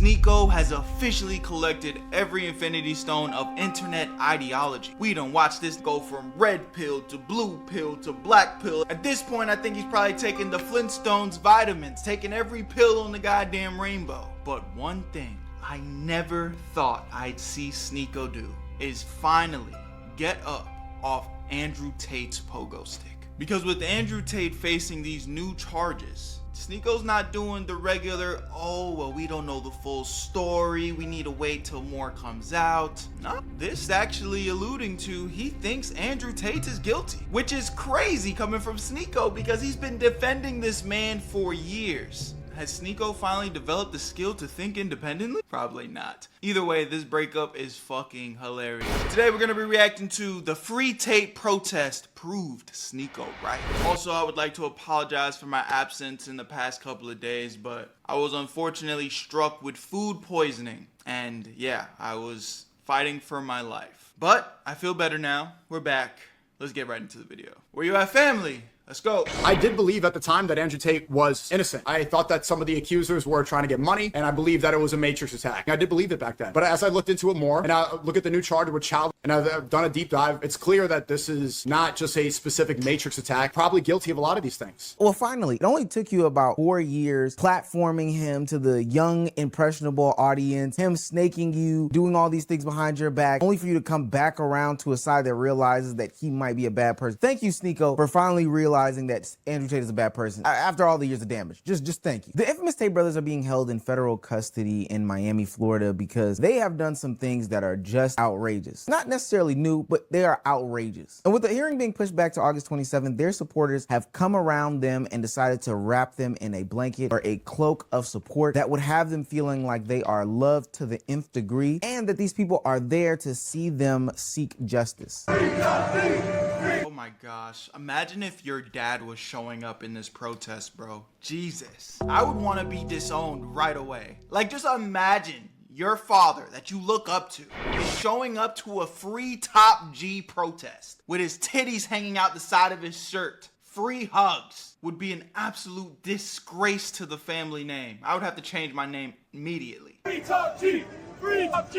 Sneako has officially collected every infinity stone of internet ideology. We done watched this go from red pill to blue pill to black pill. At this point, I think he's probably taking the Flintstones vitamins, taking every pill on the goddamn rainbow. But one thing I never thought I'd see Sneako do is finally get up off Andrew Tate's pogo stick. Because with Andrew Tate facing these new charges, Sneako's not doing the regular, oh, well, we don't know the full story, we need to wait till more comes out. No, this is actually alluding to he thinks Andrew Tate is guilty, which is crazy coming from Sneako because he's been defending this man for years. Has Sneako finally developed the skill to think independently? Probably not. Either way, this breakup is fucking hilarious. Today we're gonna be reacting to the Free Tate protest proved Sneako right. Also, I would like to apologize for my absence in the past couple of days, but I was unfortunately struck with food poisoning. And yeah, I was fighting for my life. But I feel better now. We're back. Let's get right into the video. Where you at, family? Let's go. I did believe at the time that Andrew Tate was innocent. I thought that some of the accusers were trying to get money, and I believed that it was a Matrix attack. I did believe it back then. But as I looked into it more, and I look at the new charge with child, and I've done a deep dive, it's clear that this is not just a specific Matrix attack, probably guilty of a lot of these things. Well, finally, it only took you about 4 years platforming him to the young, impressionable audience, him snaking you, doing all these things behind your back, only for you to come back around to a side that realizes that he might be a bad person. Thank you, Sneako, for finally realizing that Andrew Tate is a bad person after all the years of damage. Just thank you. The infamous Tate brothers are being held in federal custody in Miami, Florida because they have done some things that are just outrageous. Not necessarily new, but they are outrageous. And with the hearing being pushed back to August 27th, their supporters have come around them and decided to wrap them in a blanket or a cloak of support that would have them feeling like they are loved to the nth degree and that these people are there to see them seek justice. Oh my gosh, imagine if your dad was showing up in this protest, bro. Jesus. I would want to be disowned right away. Like, just imagine your father that you look up to is showing up to a free Top G protest with his titties hanging out the side of his shirt. Free hugs would be an absolute disgrace to the family name. I would have to change my name immediately. Free Top G!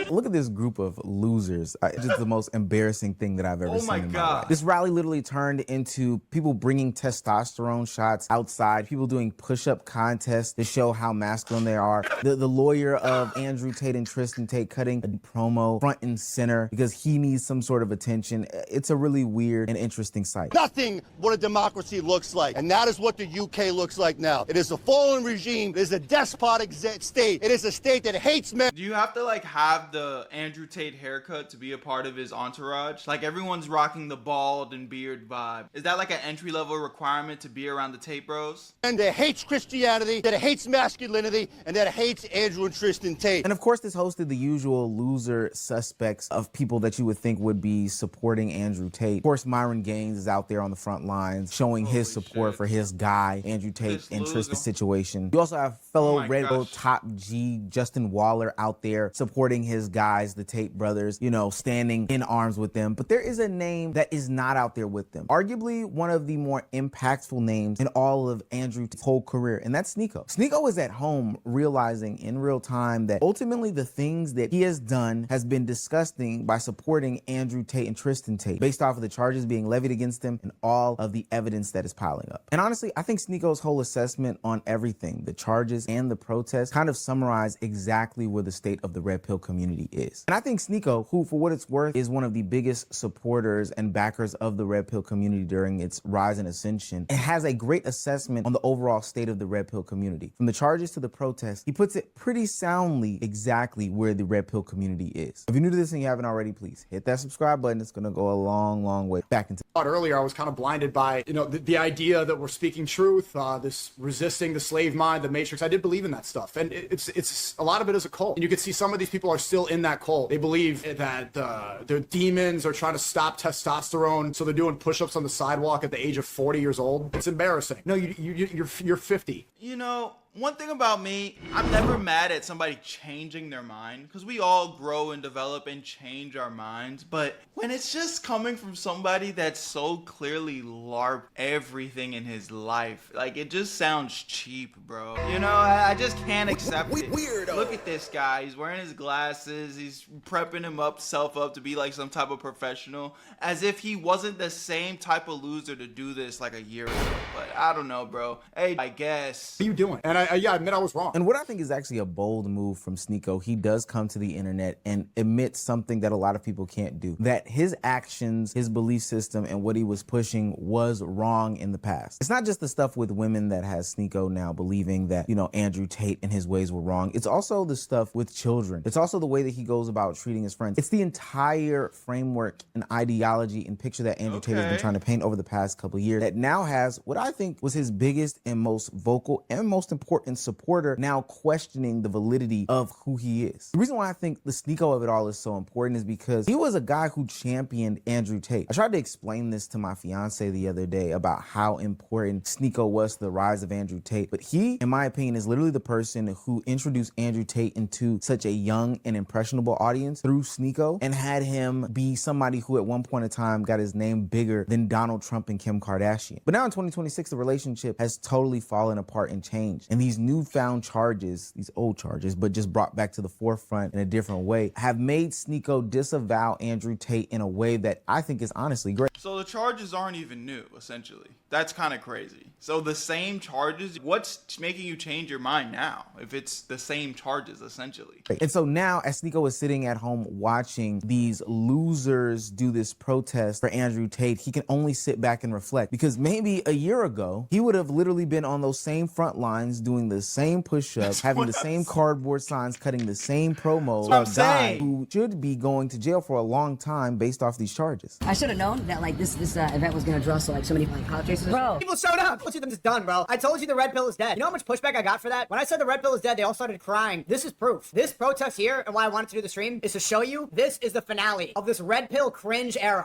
Look at this group of losers. It's just the most embarrassing thing that I've ever seen in my life. This rally literally turned into people bringing testosterone shots outside, people doing push-up contests to show how masculine they are. The lawyer of Andrew Tate and Tristan Tate cutting a promo front and center because he needs some sort of attention. It's a really weird and interesting sight. Nothing what a democracy looks like, and that is what the UK looks like now. It is a fallen regime. It is a despotic state. It is a state that hates men. Do you have to have the Andrew Tate haircut to be a part of his entourage? Like, everyone's rocking the bald and beard vibe. Is that like an entry-level requirement to be around the Tate bros? And that hates Christianity, that hates masculinity, and that hates Andrew and Tristan Tate. And of course, this hosted the usual loser suspects of people that you would think would be supporting Andrew Tate. Of course, Myron Gaines is out there on the front lines showing his support for his guy, Andrew Tate, and Tristan's situation. You also have fellow Red Bull Top G Justin Waller out there supporting his guys, the Tate brothers, you know, standing in arms with them. But there is a name that is not out there with them. Arguably one of the more impactful names in all of Andrew's whole career, and that's Sneako. Sneako is at home realizing in real time that ultimately the things that he has done has been disgusting by supporting Andrew Tate and Tristan Tate based off of the charges being levied against him and all of the evidence that is piling up. And honestly, I think Sneako's whole assessment on everything, the charges and the protests, kind of summarize exactly where the state of the Red Pill community is. And I think Sneako, who for what it's worth is one of the biggest supporters and backers of the Red Pill community during its rise and ascension, and has a great assessment on the overall state of the Red Pill community. From the charges to the protests, he puts it pretty soundly exactly where the Red Pill community is. If you're new to this and you haven't already, please hit that subscribe button. It's gonna go a long, long way back into. Earlier, I was kind of blinded by, you know, the idea that we're speaking truth, this resisting the slave mind, the Matrix. I did believe in that stuff, and it's a lot of it is a cult. And you can see some of these people are still in that cult. They believe that they're demons or trying to stop testosterone, so they're doing push-ups on the sidewalk at the age of 40 years old. It's embarrassing. No, you're 50. You know, one thing about me, I'm never mad at somebody changing their mind, because we all grow and develop and change our minds. But when it's just coming from somebody that's so clearly LARPed everything in his life, like, it just sounds cheap, bro. You know, I just can't accept it. Weirdo. Look at this guy. He's wearing his glasses. He's prepping himself up to be like some type of professional, as if he wasn't the same type of loser to do this like a year ago. But I don't know, bro. Hey, I guess. What are you doing? And I admit I was wrong. And what I think is actually a bold move from Sneako, he does come to the internet and admit something that a lot of people can't do. That his actions, his belief system, and what he was pushing was wrong in the past. It's not just the stuff with women that has Sneako now believing that, you know, Andrew Tate and his ways were wrong. It's also the stuff with children. It's also the way that he goes about treating his friends. It's the entire framework and ideology and picture that Andrew Tate has been trying to paint over the past couple of years that now has what I think was his biggest and most vocal and most important supporter now questioning the validity of who he is. The reason why I think the Sneako of it all is so important is because he was a guy who championed Andrew Tate. I tried to explain this to my fiance the other day about how important Sneako was to the rise of Andrew Tate, but he, in my opinion, is literally the person who introduced Andrew Tate into such a young and impressionable audience through Sneako and had him be somebody who at one point in time got his name bigger than Donald Trump and Kim Kardashian. But now in 2026, the relationship has totally fallen apart and changed. And these newfound charges, these old charges, but just brought back to the forefront in a different way, have made Sneako disavow Andrew Tate in a way that I think is honestly great. So the charges aren't even new, essentially. That's kind of crazy. So the same charges, what's making you change your mind now if it's the same charges, essentially? And so now, as Sneako is sitting at home watching these losers do this protest for Andrew Tate, he can only sit back and reflect, because maybe a year ago, he would have literally been on those same front lines doing the same push-ups, having the same cardboard signs, cutting the same promos, a guy who should be going to jail for a long time based off these charges. I should have known that like this event was gonna draw so many like cop chases. Bro, people showed up. I told you them just done, bro. I told you the red pill is dead. You know how much pushback I got for that? When I said the red pill is dead, they all started crying. This is proof. This protest here, and why I wanted to do the stream, is to show you this is the finale of this red pill cringe era.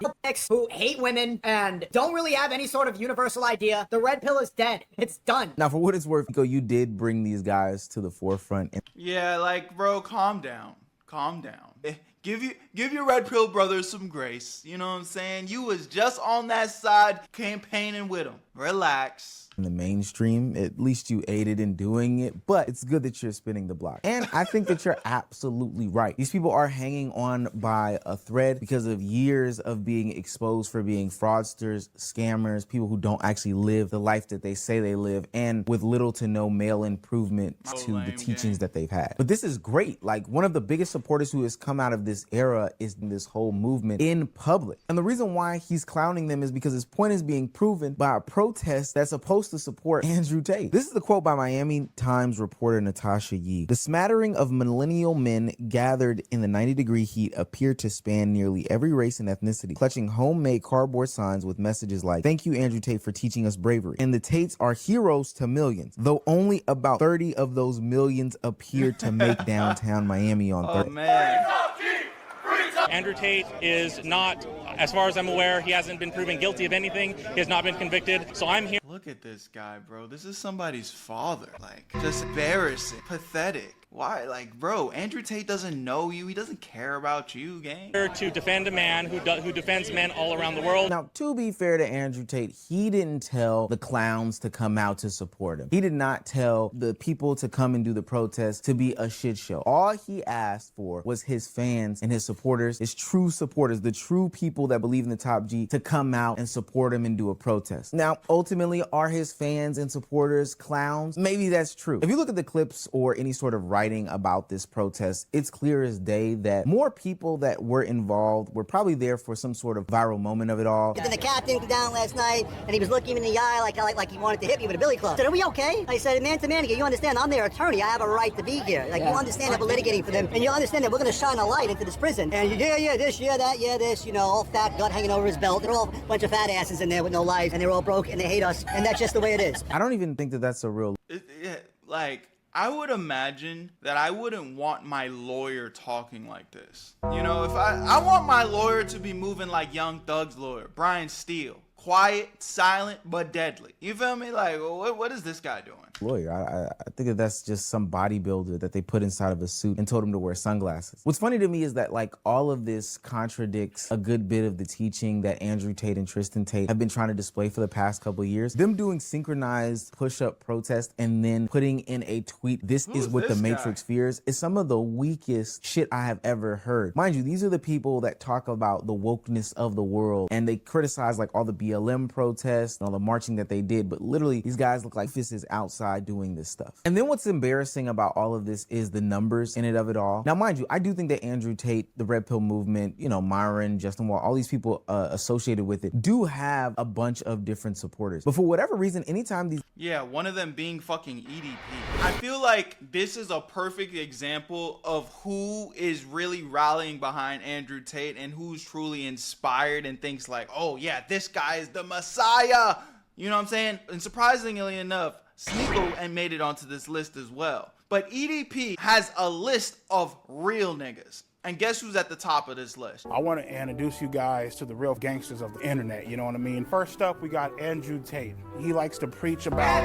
Who hate women and don't really have any sort of universal idea. The red pill is dead. It's done. Now, for what it's worth, Sneako, you did bring these guys to the forefront. Yeah, like, bro, calm down. Calm down. Give your red pill brothers some grace. You know what I'm saying? You was just on that side campaigning with them. Relax. In the mainstream, at least you aided in doing it, but it's good that you're spinning the block. And I think that you're absolutely right. These people are hanging on by a thread because of years of being exposed for being fraudsters, scammers, people who don't actually live the life that they say they live, and with little to no male improvement to the teachings that they've had. But this is great. Like, one of the biggest supporters who has come out of this era is this whole movement in public. And the reason why he's clowning them is because his point is being proven by a protest that's supposed to support Andrew Tate. This is the quote by Miami Times reporter Natasha Yee. The smattering of millennial men gathered in the 90-degree heat appeared to span nearly every race and ethnicity, clutching homemade cardboard signs with messages like, "Thank you, Andrew Tate, for teaching us bravery." And the Tates are heroes to millions, though only about 30 of those millions appeared to make downtown Miami on Thursday. Oh, man. Andrew Tate is not, as far as I'm aware, he hasn't been proven guilty of anything. He has not been convicted. So I'm here. Look at this guy, bro. This is somebody's father. Like, just embarrassing. Pathetic. Why? Like, bro, Andrew Tate doesn't know you. He doesn't care about you, gang. Here to defend a man who defends men all around the world. Now, to be fair to Andrew Tate, he didn't tell the clowns to come out to support him. He did not tell the people to come and do the protest to be a shit show. All he asked for was his fans and his supporters, his true supporters, the true people that believe in the top G, to come out and support him and do a protest. Now, ultimately, are his fans and supporters clowns? Maybe that's true. If you look at the clips or any sort of writing about this protest, it's clear as day that more people that were involved were probably there for some sort of viral moment of it all. Then the captain came down last night and he was looking him in the eye like he wanted to hit me with a billy club. I said, "Are we okay?" I said, "Man to man, you understand I'm their attorney. I have a right to be here. Like, you understand that we're litigating for them, and you understand that we're going to shine a light into this prison. And yeah, this, yeah, that, yeah, this, you know, all fat gut hanging over his belt. They're all a bunch of fat asses in there with no lives, and they're all broke and they hate us, and that's just the way it is." I don't even think that that's a real... Like, I would imagine that I wouldn't want my lawyer talking like this. You know, if I want my lawyer to be moving like Young Thug's lawyer, Brian Steele. Quiet, silent, but deadly. You feel me? Like, what is this guy doing? lawyer. I think that that's just some bodybuilder that they put inside of a suit and told him to wear sunglasses. What's funny to me is that like all of this contradicts a good bit of the teaching that Andrew Tate and Tristan Tate have been trying to display for the past couple of years. Them doing synchronized push-up protest and then putting in a tweet, this is what the Matrix fears, is some of the weakest shit I have ever heard. Mind you, these are the people that talk about the wokeness of the world and they criticize like all the BLM protests and all the marching that they did, but literally these guys look like fists outside doing this stuff. And then what's embarrassing about all of this is the numbers in it of it all. Now, mind you, I do think that Andrew Tate, the Red Pill movement, you know, Myron, Justin Wall, all these people associated with it do have a bunch of different supporters. But for whatever reason, anytime these... Yeah, one of them being fucking EDP. I feel like this is a perfect example of who is really rallying behind Andrew Tate and who's truly inspired and thinks like, oh yeah, this guy is the Messiah. You know what I'm saying? And surprisingly enough, Sneako made it onto this list as well. But EDP has a list of real niggas. And guess who's at the top of this list? I want to introduce you guys to the real gangsters of the internet, you know what I mean? First up, we got Andrew Tate. He likes to preach about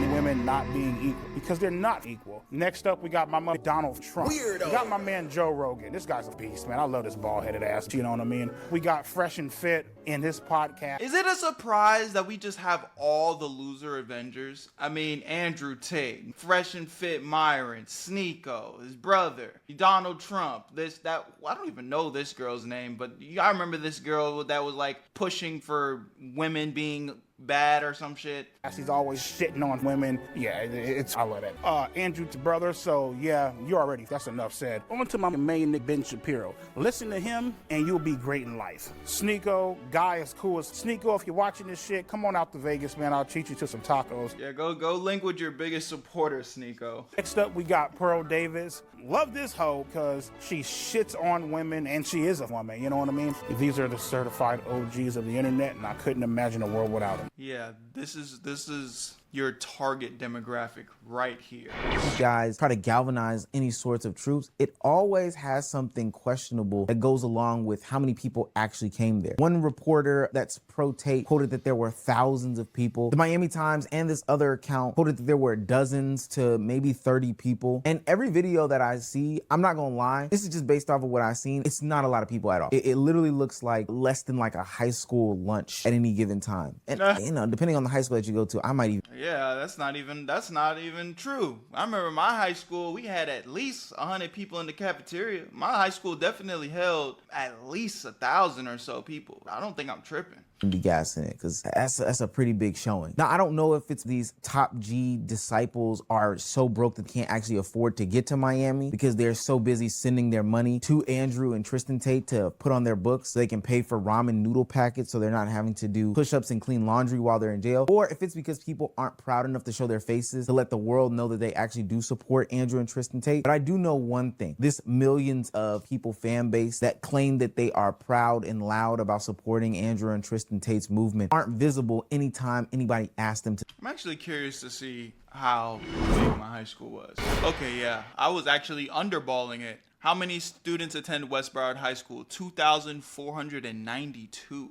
women not being equal because they're not equal. Next up, we got my man Donald Trump. Weirdo. We got my man Joe Rogan. This guy's a beast, man. I love this bald-headed ass, you know what I mean? We got Fresh and Fit in his podcast. Is it a surprise that we just have all the loser Avengers? I mean, Andrew Tate, Fresh and Fit Myron, Sneako, his brother, Donald Trump, I don't even know this girl's name, but I remember this girl that was like pushing for women being bad or some shit. He's always shitting on women. Yeah, I love that. Andrew's brother, so yeah, that's enough said. On to my main Nick Ben Shapiro. Listen to him and you'll be great in life. Sneako, guy as cool as Sneako, if you're watching this shit, come on out to Vegas, man. I'll treat you to some tacos. Yeah, go link with your biggest supporter, Sneako. Next up, we got Pearl Davis. Love this hoe because she shits on women and she is a woman, you know what I mean? These are the certified OGs of the internet and I couldn't imagine a world without them. Yeah, this is your target demographic right here. These guys try to galvanize any sorts of troops. It always has something questionable that goes along with how many people actually came there. One reporter that's pro-Tate quoted that there were thousands of people. The Miami Times and this other account quoted that there were dozens to maybe 30 people. And every video that I see, I'm not gonna lie, this is just based off of what I've seen. It's not a lot of people at all. It literally looks like less than like a high school lunch at any given time. And you know, depending on the high school that you go to, I might even... Yeah, that's not even true. I remember my high school, we had at least 100 people in the cafeteria. My high school definitely held at least 1,000 or so people. I don't think I'm tripping. Be gassing it because that's a pretty big showing. Now, I don't know if it's these top G disciples are so broke that they can't actually afford to get to Miami because they're so busy sending their money to Andrew and Tristan Tate to put on their books so they can pay for ramen noodle packets so they're not having to do push-ups and clean laundry while they're in jail, or if it's because people aren't proud enough to show their faces to let the world know that they actually do support Andrew and Tristan Tate. But I do know one thing, this millions of people fan base that claim that they are proud and loud about supporting Andrew and Tristan Tate's movement aren't visible anytime anybody asks them to. I'm actually curious to see how big my high school was. Okay, yeah, I was actually underballing it. How many students attend West Broward High School? 2,492.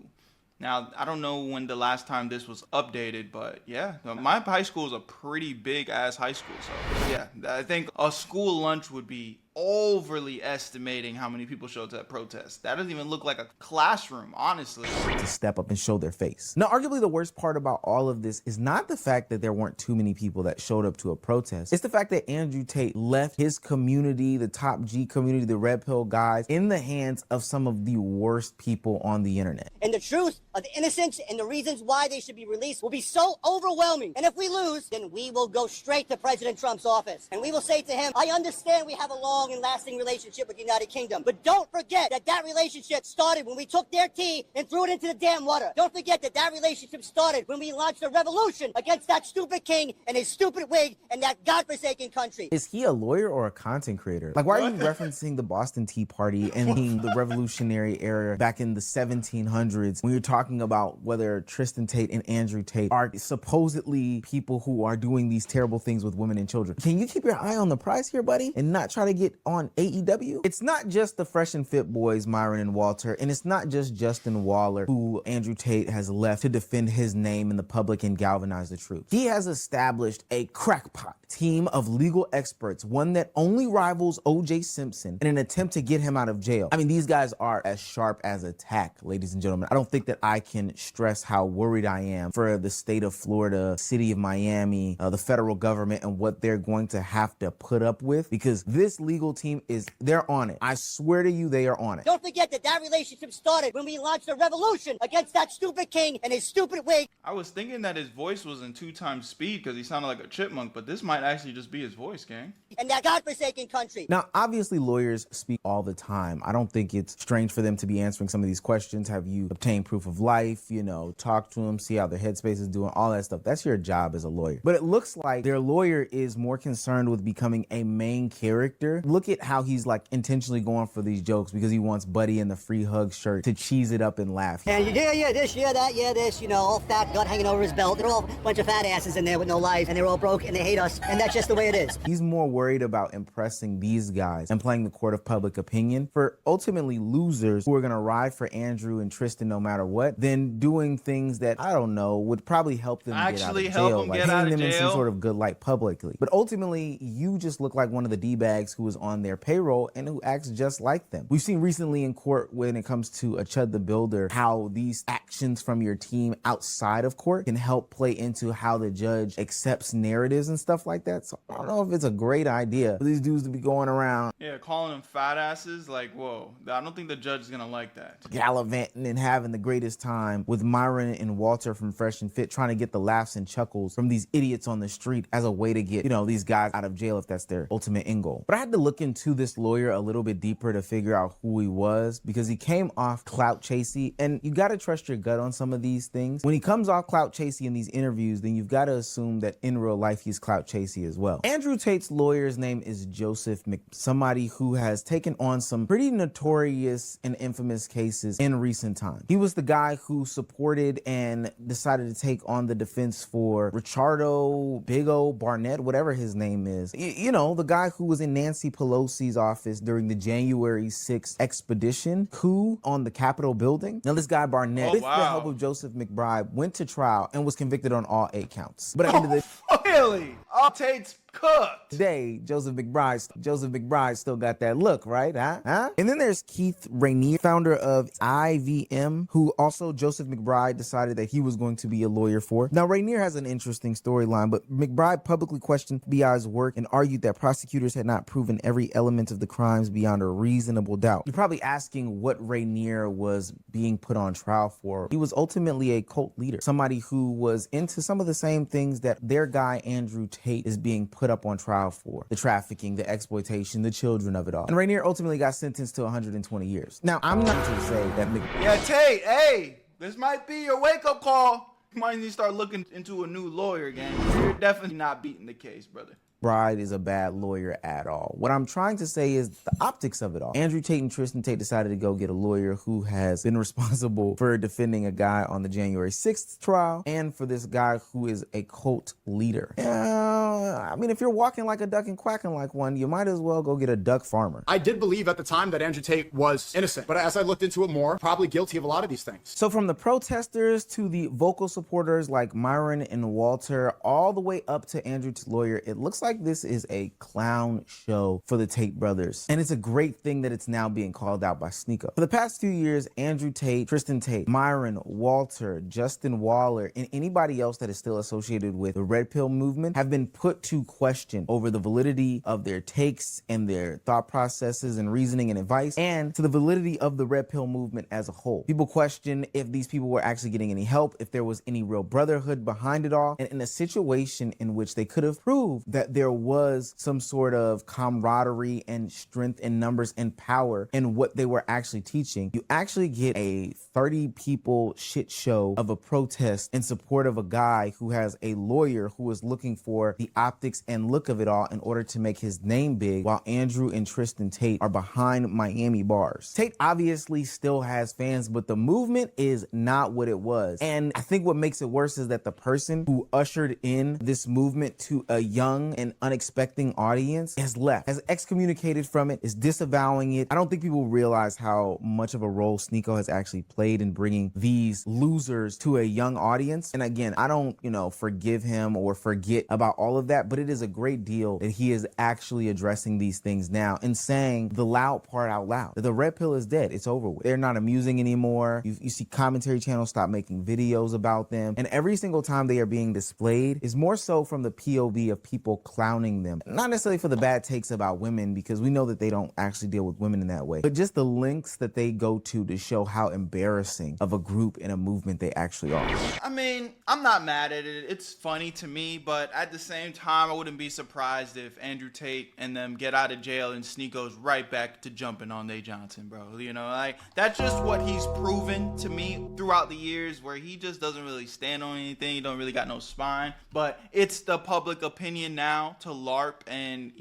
Now, I don't know when the last time this was updated, but yeah, my high school is a pretty big ass high school. So yeah, I think a school lunch would be overly estimating how many people showed to that protest. That doesn't even look like a classroom, honestly. To step up and show their face. Now, arguably the worst part about all of this is not the fact that there weren't too many people that showed up to a protest. It's the fact that Andrew Tate left his community, the top G community, the Red Pill guys, in the hands of some of the worst people on the internet. And the truth of the innocence and the reasons why they should be released will be so overwhelming. And if we lose, then we will go straight to President Trump's office. And we will say to him, I understand we have a long and lasting relationship with the United Kingdom, but don't forget that that relationship started when we took their tea and threw it into the damn water. Don't forget that that relationship started when we launched a revolution against that stupid king and his stupid wig and that godforsaken country. Is he a lawyer or a content creator? Like, why are you referencing the Boston Tea Party and the revolutionary era back in the 1700s when you're talking about whether Tristan Tate and Andrew Tate are supposedly people who are doing these terrible things with women and children? Can you keep your eye on the prize here, buddy, and not try to get it on AEW? It's not just the Fresh and Fit boys, Myron and Walter, and it's not just Justin Waller, who Andrew Tate has left to defend his name in the public and galvanize the truth. He has established a crackpot team of legal experts, one that only rivals O.J. Simpson, in an attempt to get him out of jail. I mean, these guys are as sharp as a tack, ladies and gentlemen. I don't think that I can stress how worried I am for the state of Florida, city of Miami, the federal government, and what they're going to have to put up with, because this legal team they're on it. I swear to you, they are on it. Don't forget that relationship started when we launched a revolution against that stupid king and his stupid wig. I was thinking that his voice was in 2 times speed because he sounded like a chipmunk, but this might actually just be his voice, gang. And that godforsaken country. Now, obviously, lawyers speak all the time. I don't think it's strange for them to be answering some of these questions. Have you obtained proof of life? Talk to them, see how their headspace is doing, all that stuff. That's your job as a lawyer. But it looks like their lawyer is more concerned with becoming a main character. Look at how he's like intentionally going for these jokes because he wants Buddy in the free hug shirt to cheese it up and laugh. And yeah, this, yeah, that, yeah, this, all fat, gut hanging over his belt. They're all a bunch of fat asses in there with no life, and they're all broke, and they hate us, and that's just the way it is. He's more worried about impressing these guys and playing the court of public opinion for ultimately losers who are going to ride for Andrew and Tristan no matter what, than doing things that, I don't know, would probably help them get out of jail, like hitting them in some sort of good light publicly. But ultimately, you just look like one of the D-bags who is on their payroll and who acts just like them. We've seen recently in court when it comes to Chud the Builder, how these actions from your team outside of court can help play into how the judge accepts narratives and stuff like that. So I don't know if it's a great idea for these dudes to be going around. Yeah, calling them fat asses, like, whoa. I don't think the judge is gonna like that. Gallivanting and having the greatest time with Myron and Walter from Fresh and Fit, trying to get the laughs and chuckles from these idiots on the street as a way to get, these guys out of jail if that's their ultimate end goal. But I had to look into this lawyer a little bit deeper to figure out who he was, because he came off clout chasey, and you got to trust your gut on some of these things. When he comes off clout chasey in these interviews, then you've got to assume that in real life he's clout chasey as well. Andrew Tate's lawyer's name is Joseph somebody who has taken on some pretty notorious and infamous cases in recent times. He was the guy who supported and decided to take on the defense for Richardo, Big O, Barnett, whatever his name is. The guy who was in Nancy Pelosi's office during the January 6th expedition coup on the Capitol building. Now, this guy Barnett, with the help of Joseph McBride, went to trial and was convicted on all 8 counts. But at the end of the Really? All Tate's cooked. Today, Joseph McBride still got that look, right? Huh? And then there's Keith Rainier, founder of IVM, who also Joseph McBride decided that he was going to be a lawyer for. Now, Rainier has an interesting storyline, but McBride publicly questioned BI's work and argued that prosecutors had not proven every element of the crimes beyond a reasonable doubt. You're probably asking what Rainier was being put on trial for. He was ultimately a cult leader, somebody who was into some of the same things that their guy Andrew Tate is being put up on trial for: the trafficking, the exploitation, the children of it all. And Rainier ultimately got sentenced to 120 years. Now, I'm not to say that Yeah, Tate, hey, this might be your wake-up call. You might need to start looking into a new lawyer again. You're definitely not beating the case, brother. McBride is a bad lawyer at all. What I'm trying to say is the optics of it all. Andrew Tate and Tristan Tate decided to go get a lawyer who has been responsible for defending a guy on the January 6th trial and for this guy who is a cult leader. I mean, if you're walking like a duck and quacking like one, you might as well go get a duck farmer. I did believe at the time that Andrew Tate was innocent, but as I looked into it more, probably guilty of a lot of these things. So from the protesters to the vocal supporters like Myron and Walter, all the way up to Andrew Tate's lawyer, it looks like this is a clown show for the Tate brothers. And it's a great thing that it's now being called out by Sneako. For the past few years, Andrew Tate, Tristan Tate, Myron, Walter, Justin Waller, and anybody else that is still associated with the Red Pill movement have been put to question over the validity of their takes and their thought processes and reasoning and advice, and to the validity of the Red Pill movement as a whole. People question if these people were actually getting any help, if there was any real brotherhood behind it all, and in a situation in which they could have proved that there was some sort of camaraderie and strength in numbers and power in what they were actually teaching, you actually get a 30 people shit show of a protest in support of a guy who has a lawyer who is looking for the optics and look of it all in order to make his name big, while Andrew and Tristan Tate are behind Miami bars. Tate obviously still has fans, but the movement is not what it was. And I think what makes it worse is that the person who ushered in this movement to a young and an unexpected audience, has left, has excommunicated from it, is disavowing it. I don't think people realize how much of a role Sneako has actually played in bringing these losers to a young audience. And again, I don't, forgive him or forget about all of that, but it is a great deal that he is actually addressing these things now and saying the loud part out loud, that the red pill is dead. It's over with. They're not amusing anymore. You see commentary channels stop making videos about them. And every single time they are being displayed is more so from the POV of people clowning them. Not necessarily for the bad takes about women, because we know that they don't actually deal with women in that way, but just the links that they go to show how embarrassing of a group and a movement they actually are. I mean, I'm not mad at it. It's funny to me, but at the same time, I wouldn't be surprised if Andrew Tate and them get out of jail and Sneako's right back to jumping on Nate Johnson, bro. Like, that's just what he's proven to me throughout the years, where he just doesn't really stand on anything. He don't really got no spine. But it's the public opinion now to LARP and,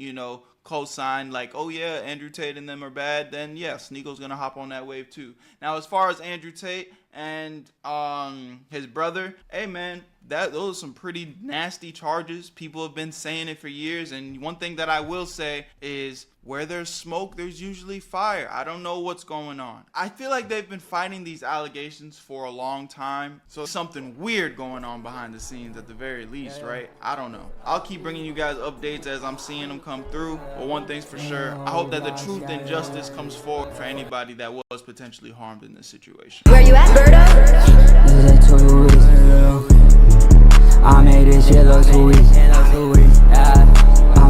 co-sign like, oh yeah, Andrew Tate and them are bad, then yeah, Sneako's gonna hop on that wave too. Now, as far as Andrew Tate and his brother, hey man, those are some pretty nasty charges. People have been saying it for years, and one thing that I will say is, where there's smoke, there's usually fire. I don't know what's going on. I feel like they've been fighting these allegations for a long time, so something weird going on behind the scenes at the very least, right? I don't know. I'll keep bringing you guys updates as I'm seeing them come through, but one thing's for sure, I hope that the truth and justice comes forward for anybody that was potentially harmed in this situation. Where you at, Berto? I made this shit look too easy.